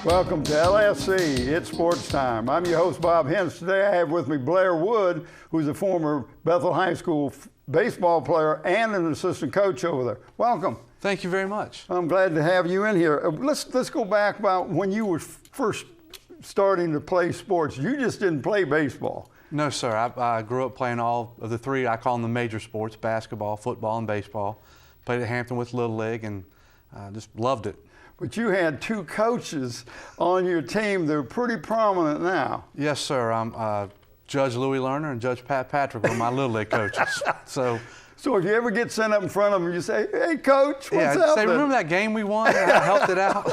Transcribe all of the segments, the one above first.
Welcome to LSC. It's Sports Time. I'm your host, Bob Hintz. Today I have with me Blair Wood, who's a former Bethel High School baseball player and an assistant coach over there. Welcome. Thank you very much. I'm glad to have you in here. Let's go back about when you were first starting to play sports. You just didn't play baseball. No, sir. I grew up playing all of the three, I call them the major sports, basketball, football, and baseball. Played at Hampton with Little League and just loved it. But you had two coaches on your team that are pretty prominent now. Yes, sir. Judge Louis Lerner and Judge Pat Patrick were my Little League coaches. So if you ever get sent up in front of them, you say, "Hey, Coach, what's up?" Say, "Remember that game we won? I helped it out."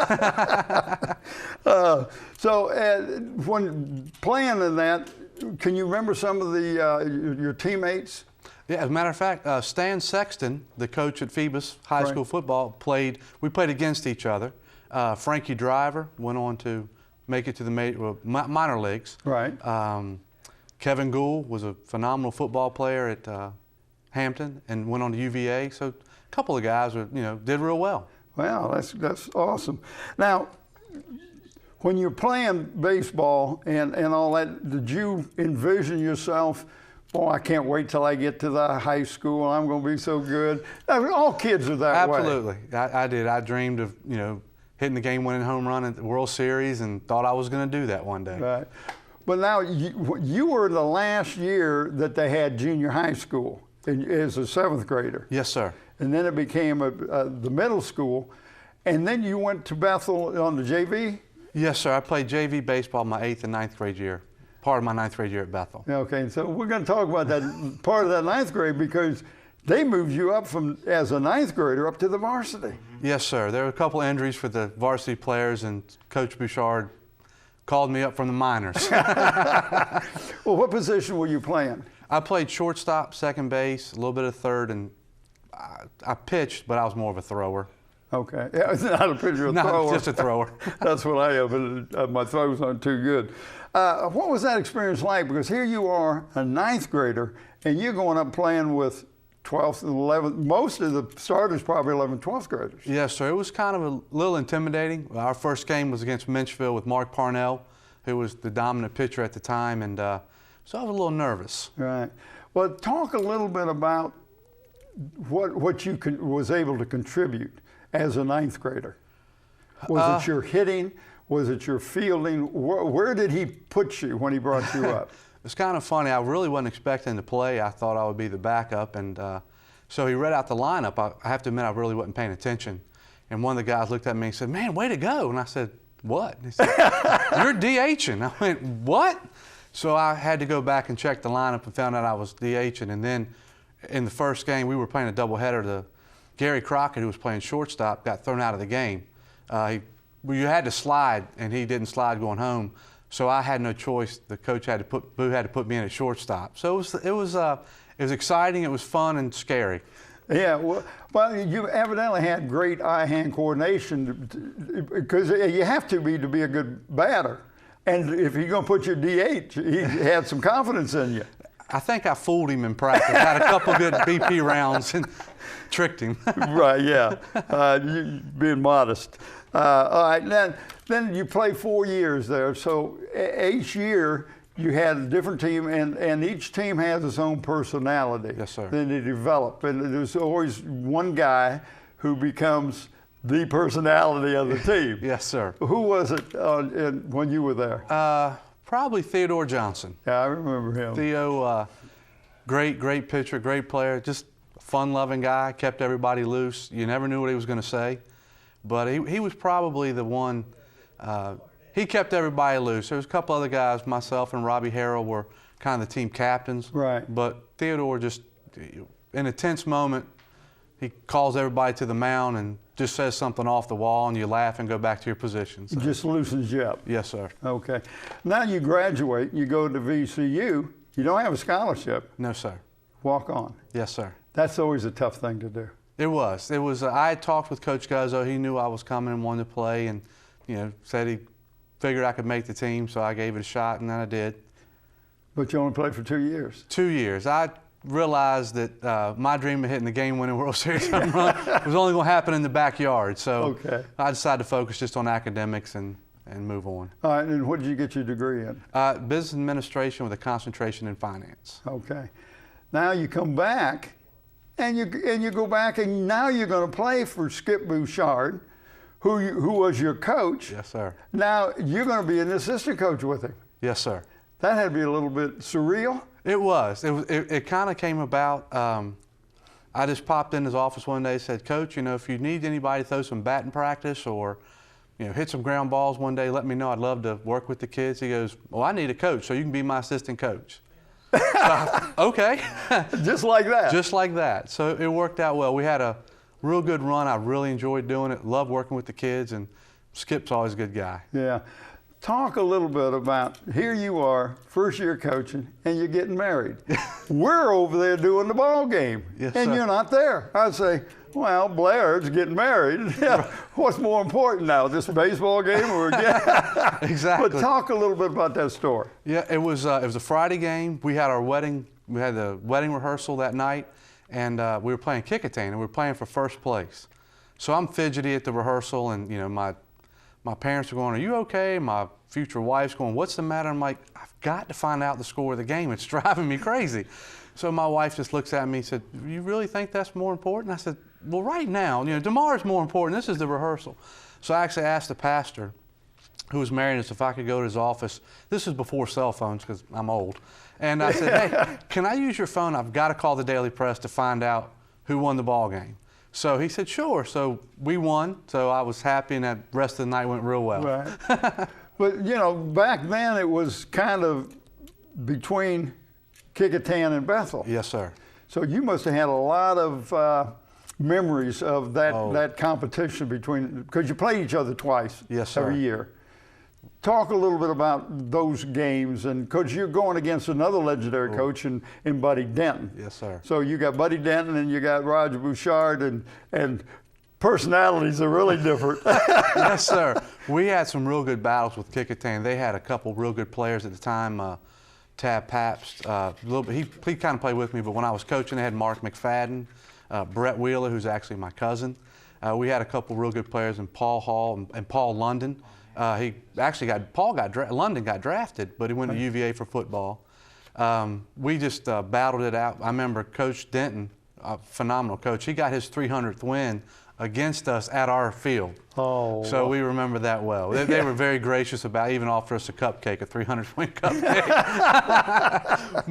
When playing in that, can you remember some of your teammates? Yeah, as a matter of fact, Stan Sexton, the coach at Phoebus High School football, we played against each other. Frankie Driver went on to make it to the minor leagues. Right. Kevin Gould was a phenomenal football player at Hampton and went on to UVA. So a couple of guys did real well. Wow, that's awesome. Now, when you're playing baseball and all that, did you envision yourself, "Oh, I can't wait till I get to the high school. I'm going to be so good"? I mean, all kids are that way. Absolutely. I did. I dreamed of, hitting the game-winning home run at the World Series and thought I was going to do that one day. Right. But now, you were the last year that they had junior high school as a seventh grader. Yes, sir. And then it became the middle school. And then you went to Bethel on the JV? Yes, sir. I played JV baseball my 8th and 9th grade year. Part of my 9th grade year at Bethel. Okay, so we're going to talk about that part of that 9th grade because they moved you up as a 9th grader up to the varsity. Yes, sir. There were a couple injuries for the varsity players, and Coach Bouchard called me up from the minors. Well, what position were you playing? I played shortstop, second base, a little bit of third, and I pitched, but I was more of a thrower. Okay, yeah, it's not a pitcher, a thrower. Just a thrower. That's what I am, but my throws aren't too good. What was that experience like? Because here you are, a 9th grader, and you're going up playing with 12th and 11th. Most of the starters probably 11th, 12th graders. Yes, sir. It was kind of a little intimidating. Our first game was against Minchville with Mark Parnell, who was the dominant pitcher at the time, and so I was a little nervous. Right. Well, talk a little bit about what you was able to contribute as a 9th grader. Was it your hitting? Was it your fielding? Where did he put you when he brought you up? It's kind of funny. I really wasn't expecting to play. I thought I would be the backup, and so he read out the lineup. I have to admit I really wasn't paying attention. And one of the guys looked at me and said, "Man, way to go." And I said, "What?" And he said, "You're DHing." I went, "What?" So I had to go back and check the lineup and found out I was DHing. And then in the first game, we were playing a doubleheader. Gary Crockett, who was playing shortstop, got thrown out of the game. You had to slide, and he didn't slide going home. So I had no choice. The coach Boo had to put me in at shortstop. So it was exciting. It was fun and scary. Yeah, well, you evidently had great eye-hand coordination because you have to be a good batter. And if you're going to put your DH, he had some confidence in you. I think I fooled him in practice. Had a couple good BP rounds and tricked him. Right, yeah. You being modest. All right, then you play 4 years there. So each year you had a different team, and each team has its own personality. Yes, sir. Then they develop, and there's always one guy who becomes the personality of the team. Yes, sir. Who was it when you were there? Probably Theodore Johnson. Yeah, I remember him. Theo, great pitcher, great player, just a fun-loving guy, kept everybody loose. You never knew what he was going to say. But he was probably the one, he kept everybody loose. There was a couple other guys, myself and Robbie Harrell were kind of the team captains. Right. But Theodore just, in a tense moment, he calls everybody to the mound and just says something off the wall, and you laugh and go back to your position. So. Just loosens you up. Yes, sir. Okay. Now you graduate, you go to VCU. You don't have a scholarship. No, sir. Walk on. Yes, sir. That's always a tough thing to do. It was. I had talked with Coach Guzzo. He knew I was coming and wanted to play, and said he figured I could make the team, so I gave it a shot, and then I did. But you only played for 2 years. 2 years. I realized that my dream of hitting the game-winning World Series home run was only going to happen in the backyard. So okay. I decided to focus just on academics and and move on. All right, and what did you get your degree in? Business administration with a concentration in finance. Okay. Now you come back, and you go back, and now you're going to play for Skip Bouchard, who was your coach. Yes, sir. Now you're going to be an assistant coach with him. Yes, sir. That had to be a little bit surreal. It was. It kind of came about. I just popped in his office one day and said, Coach, if you need anybody to throw some batting practice or hit some ground balls one day, let me know. I'd love to work with the kids. He goes, well, I need a coach, so you can be my assistant coach. So, okay. Just like that. Just like that. So it worked out well. We had a real good run. I really enjoyed doing it. Loved working with the kids, and Skip's always a good guy. Yeah. Talk a little bit about, here you are, first year coaching, and you're getting married. We're over there doing the ball game, yes, and sir. You're not there. I'd say, well, Blair's getting married. What's more important now, this baseball game or Exactly. But talk a little bit about that story. Yeah, it was a Friday game. We had our wedding. We had the wedding rehearsal that night, and we were playing kick-a-tane, and we were playing for first place. So I'm fidgety at the rehearsal, and my parents are going, "Are you okay?" My future wife's going, "What's the matter?" I'm like, "I've got to find out the score of the game. It's driving me crazy." So my wife just looks at me and said, "You really think that's more important?" I said, "Well, right now, tomorrow's more important. This is the rehearsal." So I actually asked the pastor, who was marrying us, if I could go to his office. This is before cell phones because I'm old. And I said, "Hey, can I use your phone? I've got to call the Daily Press to find out who won the ball game." So he said, "Sure." So we won. So I was happy, and the rest of the night went real well. Right. But, back then it was kind of between Kickatan and Bethel. Yes, sir. So you must have had a lot of memories of that competition because you played each other twice. Yes, sir. Every year. Talk a little bit about those games, and because you're going against another legendary coach in Buddy Denton. Yes, sir. So you got Buddy Denton and you got Roger Bouchard, and personalities are really different. Yes, sir. We had some real good battles with Kickatan. They had a couple real good players at the time. Tab Pabst, he kind of played with me, but when I was coaching, they had Mark McFadden, Brett Wheeler, who's actually my cousin. We had a couple real good players in Paul Hall and Paul London. London got drafted, but he went to UVA for football. We just battled it out. I remember Coach Denton, a phenomenal coach, he got his 300th win against us at our field. Oh. So we remember that well. They were very gracious about even offered us a cupcake, a 300th win cupcake.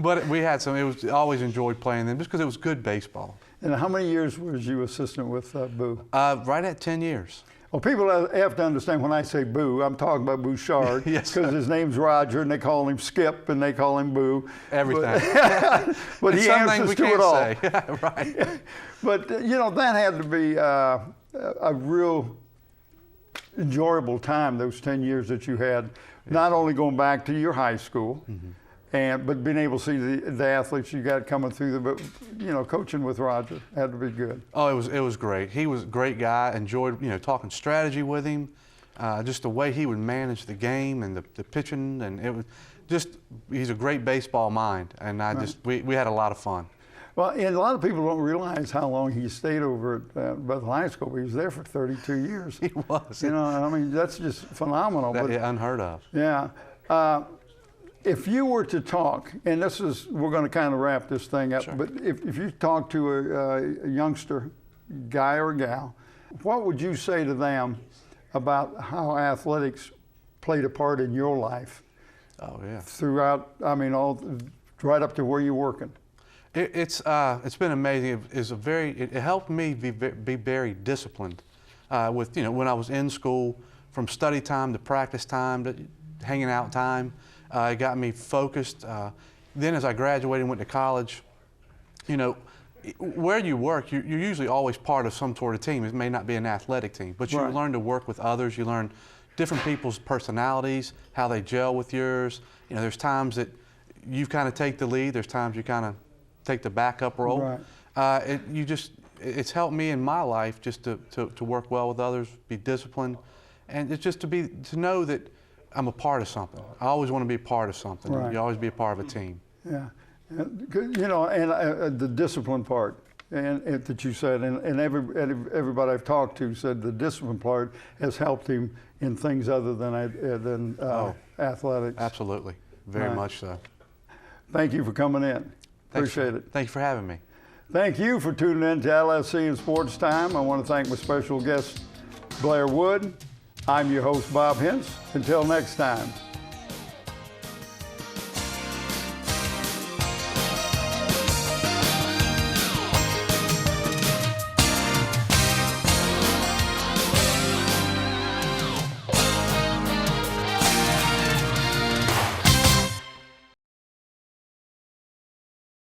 But we had some, always enjoyed playing them just because it was good baseball. And how many years was you assistant with Boo? Right at 10 years. Well, people have to understand when I say Boo, I'm talking about Bouchard. Yes, because his name's Roger, and they call him Skip, and they call him Boo. Everything. But he answers to it all. Say. Right. But, that had to be a real enjoyable time, those 10 years that you had, not only going back to your high school, but being able to see the athletes you got coming through but coaching with Roger had to be good. Oh, it was great. He was a great guy. Enjoyed talking strategy with him, just the way he would manage the game and the pitching, and it was just he's a great baseball mind, and we had a lot of fun. Well, and a lot of people don't realize how long he stayed over at Bethel High School. He was there for 32 years. He was. That's just phenomenal. Unheard of. Yeah. If you were to talk, and we're going to kind of wrap this thing up, Sure. but if you talk to a youngster, guy or gal, what would you say to them about how athletics played a part in your life? Oh, yeah. Throughout, right up to where you're working. It's been amazing. It helped me be very disciplined with when I was in school, from study time to practice time to hanging out time. It got me focused. Then as I graduated and went to college, where you work, you're usually always part of some sort of team. It may not be an athletic team, but you learn to work with others. You learn different people's personalities, how they gel with yours. There's times that you kind of take the lead. There's times you kind of take the backup role. Right. It's helped me in my life just to work well with others, be disciplined, and it's just to know that I'm a part of something. I always want to be a part of something. Right. You always be a part of a team. Yeah, and the discipline part. and that you said, and everybody I've talked to said the discipline part has helped him in things other than athletics. Absolutely, very much so. Thank you for coming in. Appreciate it. Thank you for having me. Thank you for tuning in to LSC and Sports Time. I want to thank my special guest, Blair Wood. I'm your host, Bob Hintz. Until next time.